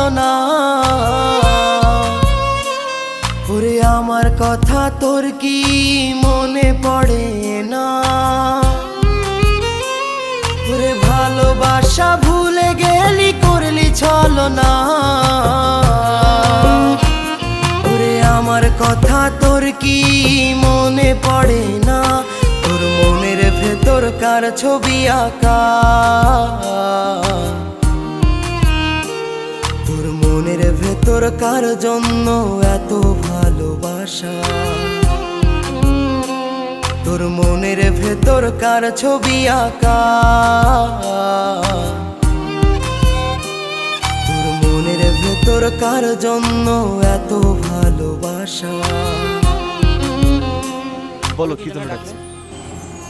ছলনা। ওরে আমার কথা তোর কি মনে পড়ে না? ওরে ভালোবাসা ভুলে গেলি, করলি ছলনা। ওরে আমার কথা তোর কি মনে পড়ে না? তোর মনের ভেতর কার ছবি আঁকা? তোর মনের ভেতর কার জন্য এত ভালোবাসা? তোর মনের ভেতর কার ছবি আঁকা? তোর মনের ভেতর কার জন্য এত ভালোবাসা? বলো কি জন্য ডাকছি?